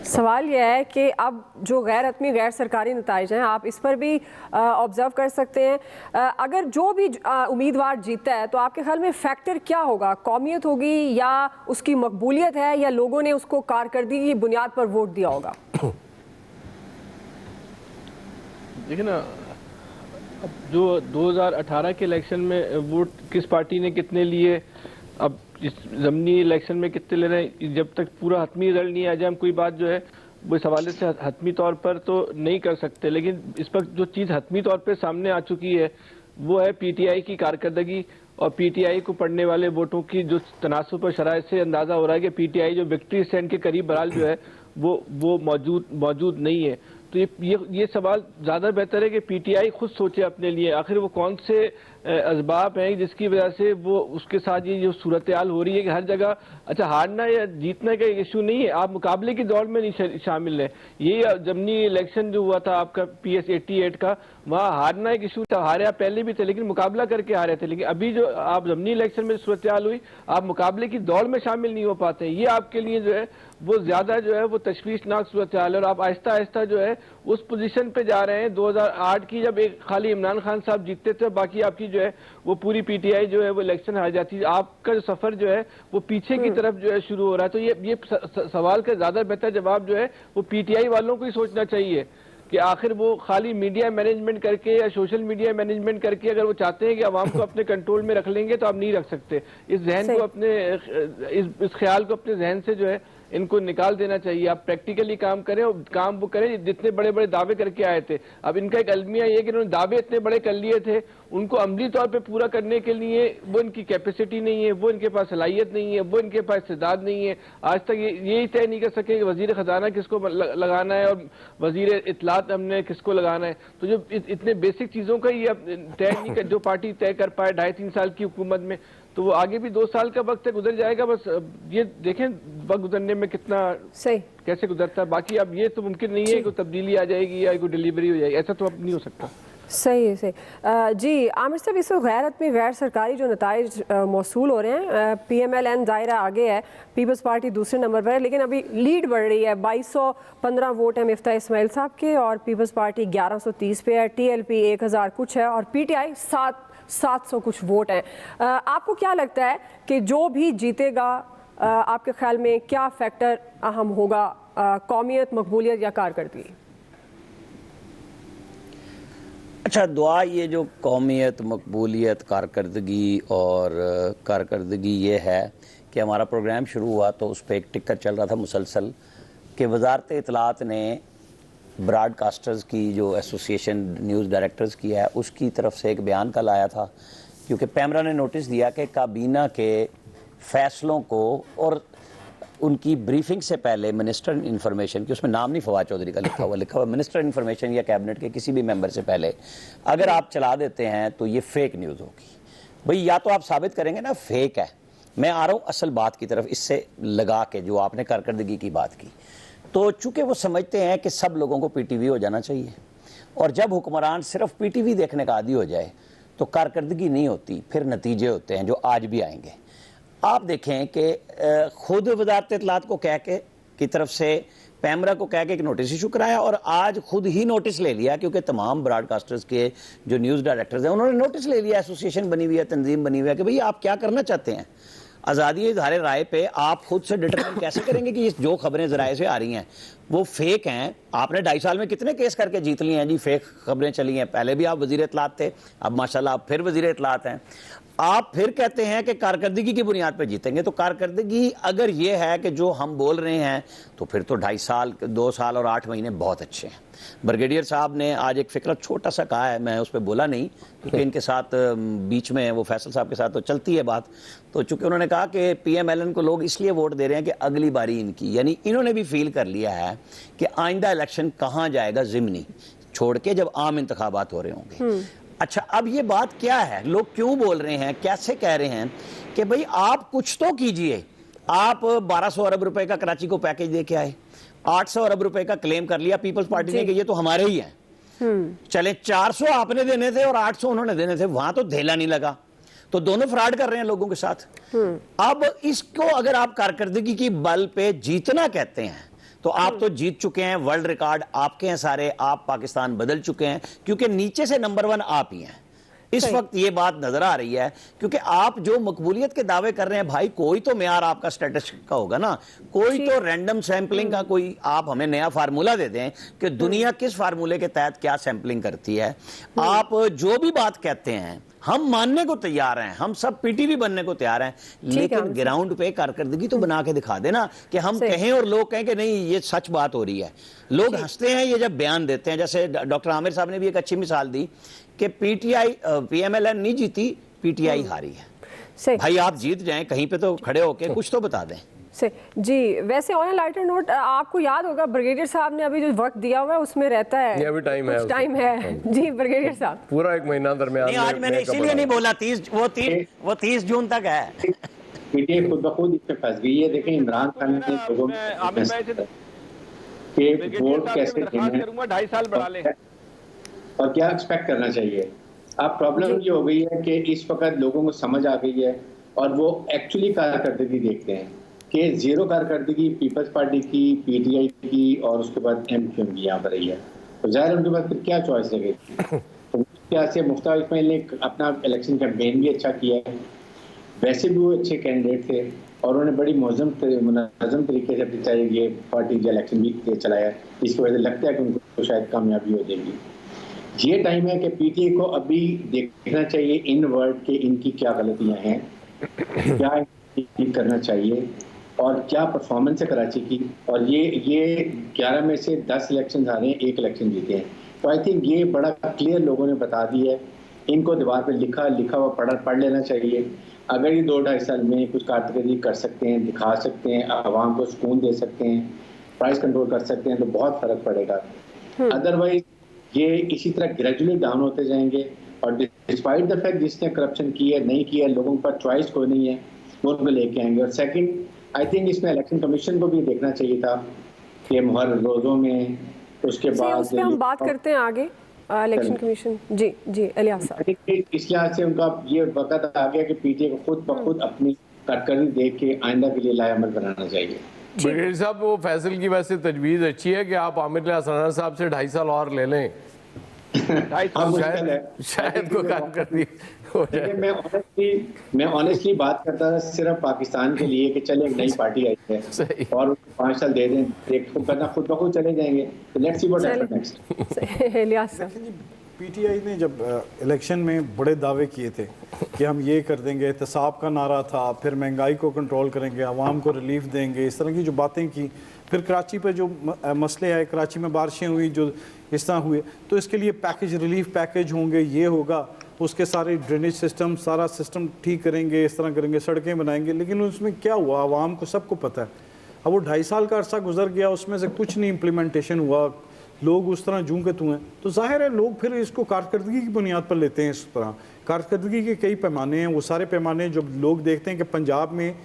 सवाल यह है कि अब जो गैर हतमी गैर सरकारी नताइज हैं आप इस पर भी ऑब्जर्व कर सकते हैं। अगर जो भी उम्मीदवार जीता है तो आपके ख्याल में फैक्टर क्या होगा? कौमियत होगी या उसकी मकबूलियत है या लोगों ने उसको कारकर्दगी की बुनियाद पर वोट दिया होगा? देखिए ना, अब जो 2018 के इलेक्शन में वोट किस पार्टी ने कितने लिए, अब इस ज़मीनी इलेक्शन में कितने ले रहे हैं, जब तक पूरा हतमी रिजल्ट नहीं आ जाए हम कोई बात जो है वो इस हवाले से हतमी तौर पर तो नहीं कर सकते। लेकिन इस पर जो चीज़ हतमी तौर पर सामने आ चुकी है वो है पीटीआई की कारकर्दगी और पीटीआई को पढ़ने वाले वोटों की जो तनासुब और शराइत से अंदाज़ा हो रहा है कि पीटीआई जो विक्ट्री स्टैंड के करीब बहरहाल जो है वो मौजूद नहीं है। तो ये सवाल ज़्यादा बेहतर है कि पीटीआई खुद सोचे अपने लिए आखिर वो कौन से असबाब हैं जिसकी वजह से वो उसके साथ ये जो सूरत हाल हो रही है कि हर जगह अच्छा हारना या जीतना का इशू नहीं है, आप मुकाबले की दौड़ में नहीं शामिल हैं। ये ज़मीनी इलेक्शन जो हुआ था आपका PS 88 का, वहाँ हारना एक इशू था, हारे आप पहले भी थे लेकिन मुकाबला करके हारे थे। लेकिन अभी जो आप ज़मीनी इलेक्शन में सूरत हाल हुई, आप मुकाबले की दौड़ में शामिल नहीं हो पाते। ये आपके लिए जो है वो ज़्यादा जो है वो तशवीशनाक सूरत हाल है और आप आहिस्ता आहिस्ता जो है उस पोजीशन पे जा रहे हैं 2008 की, जब एक खाली इमरान खान साहब जीतते थे, बाकी आपकी जो है वो पूरी पीटीआई जो है वो इलेक्शन हार जाती है। आपका जो सफर जो है वो पीछे की तरफ जो है शुरू हो रहा है। तो ये सवाल का ज्यादा बेहतर जवाब जो है वो पीटीआई वालों को ही सोचना चाहिए कि आखिर वो खाली मीडिया मैनेजमेंट करके या सोशल मीडिया मैनेजमेंट करके अगर वो चाहते हैं कि आवाम को अपने कंट्रोल में रख लेंगे तो आप नहीं रख सकते। इस जहन को अपने इस ख्याल को अपने जहन से जो है इनको निकाल देना चाहिए। आप प्रैक्टिकली काम करें और काम वो करें जितने बड़े बड़े दावे करके आए थे। अब इनका एक अलमिया ये कि उन्होंने दावे इतने बड़े कर लिए थे, उनको अमली तौर पे पूरा करने के लिए वो इनकी कैपेसिटी नहीं है, वो इनके पास सलाहियत नहीं है, वो इनके पास इस्तेदाद नहीं है। आज तक यही तय नहीं कर सके कि वजीर खजाना किसको लगाना है और वजीर इतलात हमने किसको लगाना है। तो जो इतने बेसिक चीज़ों का ये तय नहीं कर, जो पार्टी तय कर पाए 2.5-3 साल की हुकूमत में, तो वो आगे भी 2 साल का वक्त गुजर जाएगा। बस ये देखें वक्त गुजरने में कितना सही कैसे गुजरता है। बाकी अब ये तो मुमकिन नहीं है कि कोई तब्दीली आ जाएगी या कोई डिलीवरी हो जाएगी, ऐसा तो अब नहीं हो सकता। सही है, सही। जी आमिर साहब, इस गैरत में गैर सरकारी जो नताइज मौसूल हो रहे हैं, PMLN ज़ाहिरा आगे है, पीपल्स पार्टी दूसरे नंबर पर है, लेकिन अभी लीड बढ़ रही है। 2215 वोट है मिफ्ता इस्माइल साहब के और पीपल्स पार्टी 1130 पे है, TLP 1000 कुछ है और PTI 700 कुछ वोट हैं। आपको क्या लगता है कि जो भी जीतेगा आपके ख्याल में क्या फैक्टर अहम होगा, कौमियत, मकबूलियत या कारकर्दगी? अच्छा, दुआ ये जो कौमियत, मकबूलियत, कारकर्दगी और कारकर्दगी ये है कि हमारा प्रोग्राम शुरू हुआ तो उस पर एक टिक्कर चल रहा था मुसलसल कि वजारत इत्तलात ने ब्रॉडकास्टर्स की जो एसोसिएशन न्यूज़ डायरेक्टर्स की है उसकी तरफ से एक बयान कल आया था, क्योंकि पैमरा ने नोटिस दिया कि काबीना के फैसलों को और उनकी ब्रीफिंग से पहले मिनिस्टर इन्फॉर्मेशन की, उसमें नाम नहीं फवाद चौधरी का लिखा हुआ मिनिस्टर इन्फॉर्मेशन या कैबिनेट के किसी भी मेंबर से पहले अगर आप चला देते हैं तो ये फेक न्यूज़ होगी। भाई या तो आप साबित करेंगे ना फेक है। मैं आ रहा हूँ असल बात की तरफ, इससे लगा के जो आपने कारकर्दगी की बात की, तो चूंकि वो समझते हैं कि सब लोगों को PTV हो जाना चाहिए और जब हुक्मरान सिर्फ PTV देखने का आदी हो जाए तो कारकर्दगी नहीं होती, फिर नतीजे होते हैं जो आज भी आएंगे। आप देखें कि खुद वजारत इत्तलात को कह के की तरफ से पैमरा को कह के एक नोटिस इशू कराया और आज खुद ही नोटिस ले लिया, क्योंकि तमाम ब्रॉडकास्टर्स के जो न्यूज़ डायरेक्टर्स हैं उन्होंने नोटिस ले लिया, एसोसिएशन बनी हुई है, तंजीम बनी हुई है कि भाई आप क्या करना चाहते हैं। आज़ादी इज़हार राय पे आप खुद से डिटरमिन कैसे करेंगे कि जो खबरें ज़राए से आ रही हैं वो फेक हैं। आपने 2.5 साल में कितने केस करके जीत लिए हैं जी, फेक खबरें चली हैं। पहले भी आप वजीर इत्तलात थे, अब माशाल्लाह आप फिर वजीर इत्तलात हैं। आप फिर कहते हैं कि कारकर्दगी की बुनियाद पर जीतेंगे, तो कारकर्दगी अगर ये है कि जो हम बोल रहे हैं तो फिर तो 2.5 साल 2 साल और 8 महीने बहुत अच्छे हैं। ब्रिगेडियर साहब ने आज एक फिक्र छोटा सा कहा है, मैं उस पर बोला नहीं क्योंकि इनके साथ बीच में वो फैसल साहब के साथ तो चलती है बात, तो चूंकि उन्होंने कहा कि PMLN को लोग इसलिए वोट दे रहे हैं कि अगली बारी इनकी, यानी इन्होंने भी फील कर लिया है कि आइंदा इलेक्शन कहाँ जाएगा ज़िमनी छोड़ के, जब आम इंतखाबात हो रहे होंगे। अच्छा, अब ये बात क्या है, लोग क्यों बोल रहे हैं, कैसे कह रहे हैं कि भाई आप कुछ तो कीजिए। आप 1200 अरब रुपए का कराची को पैकेज दे के आए, 800 अरब रुपए का क्लेम कर लिया पीपल्स पार्टी ने कि ये तो हमारे ही हैं। चले 400 आपने देने थे और 800 उन्होंने देने थे, वहां तो धेला नहीं लगा, तो दोनों फ्रॉड कर रहे हैं लोगों के साथ। अब इसको अगर आप कारकर्दगी की बल पे जीतना कहते हैं तो आप तो जीत चुके हैं, वर्ल्ड रिकॉर्ड आपके हैं सारे, आप पाकिस्तान बदल चुके हैं, क्योंकि नीचे से नंबर 1 आप ही हैं इस वक्त। ये बात नजर आ रही है क्योंकि आप जो मकबूलियत के दावे कर रहे हैं, भाई कोई तो मेयार आपका स्टैटिस्टिक का होगा ना, कोई तो रैंडम सैंपलिंग का कोई आप हमें नया फार्मूला दे दें कि दुनिया किस फार्मूले के तहत क्या सैंपलिंग करती है। आप जो भी बात कहते हैं हम मानने को तैयार हैं, हम सब PTV बनने को तैयार हैं, लेकिन ग्राउंड पे कारकर्दगी तो बना के दिखा देना कि हम कहें और लोग कहें कि नहीं ये सच बात हो रही है। लोग हंसते हैं ये जब बयान देते हैं, जैसे डॉक्टर आमिर साहब ने भी एक अच्छी मिसाल दी कि PMLN नहीं जीती, PTI हारी है। भाई आप जीत जाएं कहीं पे तो खड़े होके कुछ तो बता दें। जी, वैसे ऑन लाइटर नोट, आपको याद होगा ब्रिगेडियर साहब ने अभी जो वक्त दिया हुआ है उसमें रहता है, अभी टाइम है जी ब्रिगेडियर साहब, पूरा 1 महीना दरमियान। आज मैंने इसीलिए नहीं बोला 30 जून तक है। PTI खुद ब खुद इसमें फंस गई है। देखें इमरान खान ने लोगों के वोट कैसे देने 2.5 साल बढ़ा ले और क्या एक्सपेक्ट करना चाहिए। अब प्रॉब्लम ये हो गई है कि इस वक्त लोगों को समझ आ गई है और वो एक्चुअली कारकर्दगी देखते हैं कि जीरो कारकर्दगी पीपल्स पार्टी की, PTI की और उसके बाद MQM की यहाँ पर रही है, तो ज़ाहिर उनके बाद फिर क्या चॉइस रहेगी। तो क्या से मुफ्ता इस्माइल ने अपना इलेक्शन कैंपेन भी अच्छा किया है, वैसे भी वो अच्छे कैंडिडेट थे और उन्होंने बड़ी मुनज़्ज़म तरीके से अपनी ये पार्टी जो इलेक्शन भी चलाया, इसकी वजह से लगता है कि उनको शायद कामयाबी हो जाएगी। ये टाइम है कि PTI को अभी देखना चाहिए इन वर्ड के इनकी क्या गलतियाँ हैं, क्या ठीक करना चाहिए और क्या परफॉर्मेंस है कराची की। और ये 11 में से 10 इलेक्शन आ रहे हैं, 1 इलेक्शन जीते हैं, तो आई थिंक ये बड़ा क्लियर लोगों ने बता दी है। इनको दीवार पे लिखा हुआ पढ़ लेना चाहिए। अगर ये 2-2.5 साल में कुछ कारकर्दगी कर सकते हैं, दिखा सकते हैं, आवाम को सुकून दे सकते हैं, प्राइस कंट्रोल कर सकते हैं, तो बहुत फर्क पड़ेगा। अदरवाइज ये इसी तरह ग्रेजुअली डाउन होते जाएंगे और डिस्पाइट द फैक्ट जिसने करप्शन की है नहीं किया, लोगों पर चॉइस कोई नहीं है, वो उनको लेके आएंगे। और सेकंड, आई थिंक इसमें इलेक्शन कमीशन को भी देखना चाहिए था कि हर रोजों में उसके बाद उस पे हम बात करते हैं आगे। इलेक्शन कमीशन, जी इलियास साहब, इस लिहाज से उनका ये वक्त आ गया कि PTI को खुद ब खुद अपनी कारकर्दगी देख के आइंदा के लिए लाएअमल बनाना चाहिए। ब्रिगेडियर साहब, वो फैसल की वैसे तजवीज़ अच्छी है कि आप आमिर असराना साहब से 2.5 साल और ले लें, शायद को कारकर्दगी हो जाए। मैं ऑनेस्टली बात करता था सिर्फ पाकिस्तान के लिए कि चले एक नई पार्टी आई है और 5 साल दे दें, करना खुद ब खुद चले जाएंगे, तो let's see what happens next. PTI ने जब इलेक्शन में बड़े दावे किए थे कि हम ये कर देंगे, एहतसाब का नारा था, फिर महंगाई को कंट्रोल करेंगे, आवाम को रिलीफ देंगे, इस तरह की जो बातें की, फिर कराची पे जो मसले आए, कराची में बारिशें हुई जो इस तरह हुए, तो इसके लिए पैकेज, रिलीफ पैकेज होंगे, ये होगा, उसके सारे ड्रेनेज सिस्टम, सारा सिस्टम ठीक करेंगे, इस तरह करेंगे, सड़कें बनाएंगे। लेकिन उसमें क्या हुआ, आवाम को सबको पता है। अब वो 2.5 साल का अरसा गुजर गया, उसमें से कुछ नहीं इम्प्लीमेंटेशन हुआ, लोग उस तरह जूं के तू हैं, तो जाहिर है लोग फिर इसको कारकर्दगी की बुनियाद पर लेते हैं। इस तरह कारकर्दगी के कई पैमाने हैं, वो सारे पैमाने जब लोग देखते हैं कि पंजाब में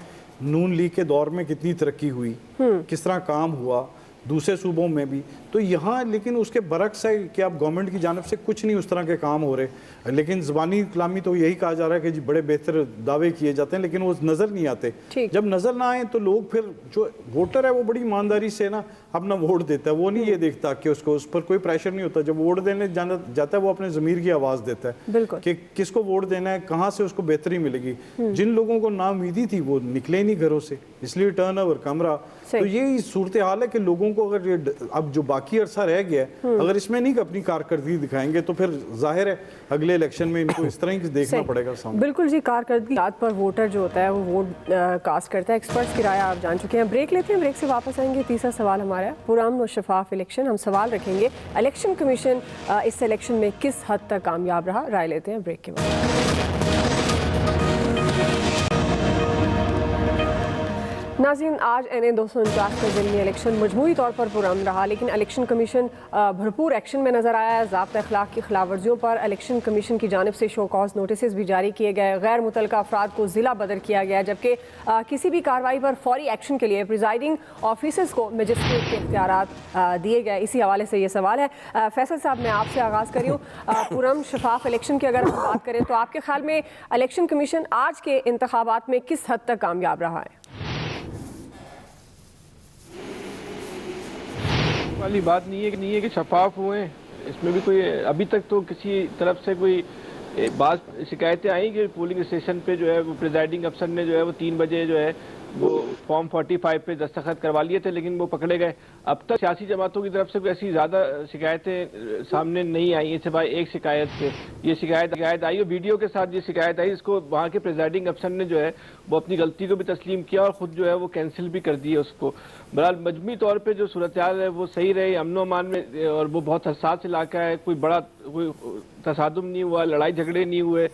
नून लीग के दौर में कितनी तरक्की हुई, किस तरह काम हुआ, दूसरे सूबों में भी, तो यहाँ लेकिन उसके बरक्स है कि अब गवर्नमेंट की जानब से कुछ नहीं उस तरह के काम हो रहे। लेकिन ज़बानी कलामी तो यही कहा जा रहा है कि जी बड़े बेहतर दावे किए जाते हैं, लेकिन वो नज़र नहीं आते। जब नज़र ना आए तो लोग फिर, जो वोटर है वो बड़ी ईमानदारी से ना अपना वोट देता है, वो नहीं ये देखता कि उसको उस पर कोई प्रेशर नहीं होता। जब वोट देने जाता है वो अपने ज़मीर की आवाज़ देता है कि किसको वोट देना है, कहाँ से उसको बेहतरी मिलेगी। जिन लोगों को नाउमीदी थी वो निकले नहीं घरों से, इसलिए टर्न ओवर कम रहा। तो यही सूरत हाल है कि लोगों को को अगर ये अब जो बाकी अरसा रह गया है, अगर इसमें नहीं अपनी कारकर्दगी दिखाएंगे तो फिर जाहिर है अगले इलेक्शन में इनको इस तरह ही देखना पड़ेगा सामने। बिल्कुल जी, कारकर्दगी पर वोटर जो होता है वो वोट कास्ट करता है। एक्सपर्ट्स की राय आप जान चुके हैं। ब्रेक लेते हैं, ब्रेक से वापस आएंगे। तीसरा सवाल हमारा पुरअमन और शफाफ इलेक्शन। हम सवाल रखेंगे इलेक्शन कमीशन इस इलेक्शन में किस हद तक कामयाब रहा। राय लेते हैं ब्रेक के बाद। नाज़रीन, आज NA 249 का ज़िमनी इलेक्शन मजमूई तौर पर पुरअमन रहा, लेकिन इलेक्शन कमीशन भरपूर एक्शन में नज़र आया है। ज़ाब्ता अखलाक की खिलाफ वर्जियों पर इलेक्शन कमीशन की जानिब से शो कॉज नोटिस भी जारी किए गए। गैर मुतल्लका अफराद को ज़िला बदर किया गया, जबकि किसी भी कार्रवाई पर फौरी एक्शन के लिए प्रिजाइडिंग ऑफिसर्स को मजिस्ट्रेट के इख्तियारात दिए गए। इसी हवाले से ये सवाल है। फैसल साहब, मैं आपसे आगाज़ करी हूँ। पुरअमन शफाफ इलेक्शन की अगर हम बात करें तो आपके ख्याल में इलेक्शन कमीशन आज के इंतखाबात में किस हद तक कामयाब रहा है? वाली बात नहीं है कि शफाफ हुए। इसमें भी कोई अभी तक तो किसी तरफ से कोई बात शिकायतें आई कि पोलिंग स्टेशन पे जो है वो प्रिजाइडिंग अफसर ने जो है वो 3 बजे जो है वो फॉर्म 45 पे दस्तखत करवा लिए थे, लेकिन वो पकड़े गए। अब तक सियासी जमातों की तरफ से कोई ऐसी ज़्यादा शिकायतें सामने नहीं आई हैं, सिवाय एक शिकायत से। ये शिकायत आई और वीडियो के साथ ये शिकायत आई, इसको वहाँ के प्रिजाइडिंग अफसर ने जो है वो अपनी गलती को भी तस्लीम किया और ख़ुद जो है वो कैंसिल भी कर दिए उसको। बहरहाल मजमूई तौर पर जो सूरत हाल है वो सही रही, अमन अमान में, और वो बहुत हसास इलाका है। कोई बड़ा कोई तसादुम नहीं हुआ, लड़ाई झगड़े नहीं हुए।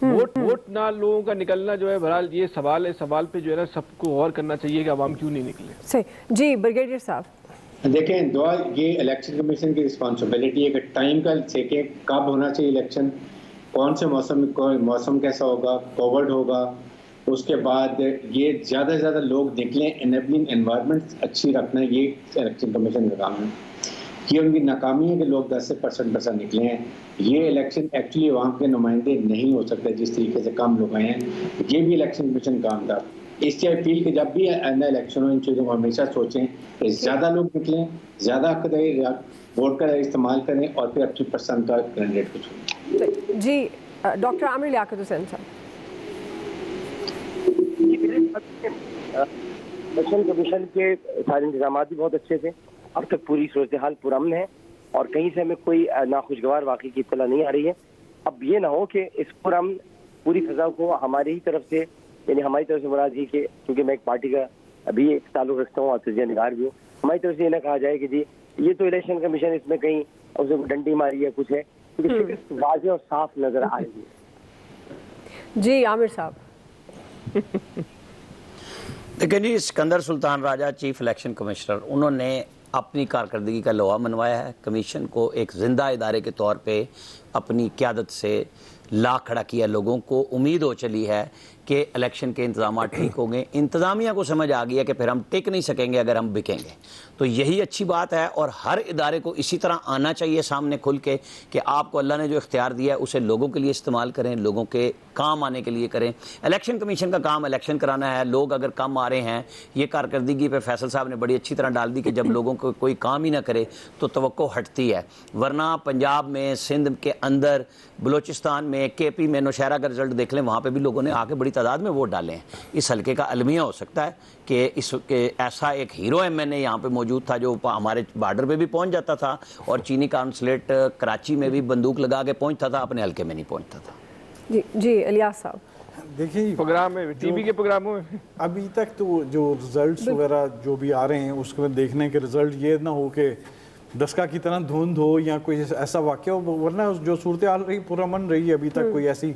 वोट ना लोगों का निकलना जो है, बहरहाल ये सवाल है, सवाल पे जो है ना सबको गौर करना चाहिए कि अवाम क्यों नहीं निकले। सही जी, ब्रिगेडियर साहब। देखें दुआ, ये इलेक्शन कमीशन की रिस्पॉन्सिबिलिटी है कि टाइम का देखें कब होना चाहिए इलेक्शन, कौन से मौसम कैसा होगा, कोविड होगा, उसके बाद ये ज़्यादा से ज़्यादा लोग निकलें, एनेबलिंग एनवायरनमेंट अच्छी रखना, ये इलेक्शन कमीशन का काम है। ये उनकी नाकामी है कि लोग 10 से % निकले हैं। ये इलेक्शन एक्चुअली अवाम के नुमाइंदे नहीं हो सकते जिस तरीके से कम लोग आए हैं। ये भी इलेक्शन कमीशन काम था। इसकी अपील कि जब भी आना इलेक्शन हो, इन चीज़ों को हमेशा सोचें कि ज़्यादा लोग निकलें, ज़्यादा अक्दाई वोट का इस्तेमाल करें और फिर अपनी पसंद का कैंडिडेट को चुनें। जी, डॉक्टर आमिर लियाकत हुसैन साहब। इलेक्शन कमीशन के सारे इंतजाम भी बहुत अच्छे थे। अब तक पूरी सूरत हाल पुरअमन है और कहीं से हमें कोई नाखुशगवार वाक़ई की इत्तला नहीं आ रही है। अब ये ना हो कि इस पुरअमन पूरी फजा को हमारी ही तरफ से, यानी हमारी तरफ से मुराद ये कि क्योंकि मैं एक पार्टी का अभी एक ताल्लुक रखता हूँ और तजिया निगार भी हूँ, हमारी तरफ से ये ना कहा जाए कि जी ये तो इलेक्शन कमीशन इसमें कहीं उसे डंडी मारी है कुछ है, क्योंकि शिकस्त वाज़े और साफ नजर आ रही है। जी आमिर साहब। देखिए जी, Sikandar Sultan Raja chief election commissioner, उन्होंने अपनी कारकर्दगी का लोहा मनवाया है। कमीशन को एक जिंदा इदारे के तौर पे अपनी क़यादत से ला खड़ा किया। लोगों को उम्मीद हो चली है कि इलेक्शन के इंतजाम ठीक होंगे। इंतज़ामिया को समझ आ गई है कि फिर हम टिक नहीं सकेंगे अगर हम बिकेंगे। तो यही अच्छी बात है और हर इदारे को इसी तरह आना चाहिए सामने खुल के कि आपको अल्लाह ने जो इख्तियार दिया है उसे लोगों के लिए इस्तेमाल करें, लोगों के काम आने के लिए करें। इलेक्शन कमीशन का काम इलेक्शन कराना है। लोग अगर कम आ रहे हैं, ये कारकर्दगी पे फैसल साहब ने बड़ी अच्छी तरह डाल दी कि जब लोगों को कोई काम ही ना करे तो तवक्को हटती है। वरना पंजाब में, सिंध के अंदर, बलूचिस्तान में, KP में नौशहरा का रिजल्ट देख लें, वहाँ पर भी लोगों ने आके बड़ी तादाद में वोट डाले हैं। इस हल्के का अलमिया हो सकता है कि इसके ऐसा एक हीरो MNA यहाँ पे मौजूद था जो हमारे बॉर्डर पे भी पहुँच जाता था और चीनी कॉन्सुलेट कराची में भी बंदूक लगा के पहुँचता था, अपने हल्के में नहीं पहुँचता था। जी जी इलियास साहब। देखिए प्रोग्राम में, टीवी के प्रोग्रामों में अभी तक तो जो रिजल्ट्स वगैरह जो भी आ रहे हैं उसके बाद देखने के रिजल्ट ये ना हो कि दस्का की तरह धुंध हो या कोई ऐसा वाक़या हो, वरना जो सूरत हाल रही पुरअमन रही, अभी तक कोई ऐसी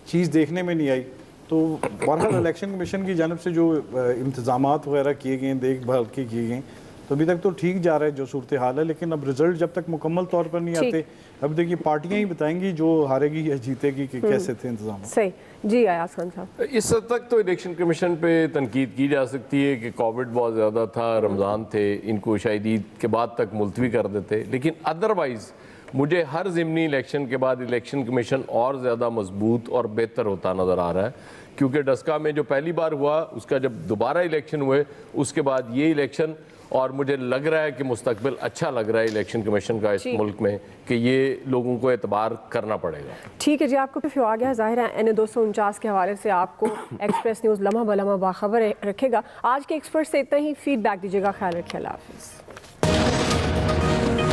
चीज़ देखने में नहीं आई। तो बहरहाल इलेक्शन कमीशन की जानब से जो इंतज़ामात वगैरह किए गए, देखभाल के किए गए, तो अभी तक तो ठीक जा रहा है जो सूरत हाल है। लेकिन अब रिजल्ट जब तक मुकम्मल तौर पर नहीं आते, अब देखिए पार्टियां ही बताएंगी जो हारेगी या जीतेगी कि कैसे थे इंतजाम। सही जी अयाज खान साहब। इस हद तक तो इलेक्शन कमीशन पे तनकीद की जा सकती है कि कोविड बहुत ज़्यादा था, रमज़ान थे, इनको शायद ईद के बाद तक मुलतवी कर देते। लेकिन अदरवाइज़ मुझे हर ज़िमनी इलेक्शन के बाद इलेक्शन कमीशन और ज़्यादा मजबूत और बेहतर होता नज़र आ रहा है, क्योंकि डस्का में जो पहली बार हुआ उसका जब दोबारा इलेक्शन हुए उसके बाद ये इलेक्शन, और मुझे लग रहा है कि मुस्तकबिल अच्छा लग रहा है इलेक्शन कमीशन का इस मुल्क में कि ये लोगों को एतबार करना पड़ेगा। ठीक है जी, आपको कर्फ्यू आ गया, जाहिर है NA 249 के हवाले से आपको एक्सप्रेस न्यूज़ लम्हा बलम्हा बाखबर रखेगा। आज के एक्सपर्ट से इतना ही, फीडबैक दीजिएगा, ख्याल रखिए, अल्लाह हाफ़िज़।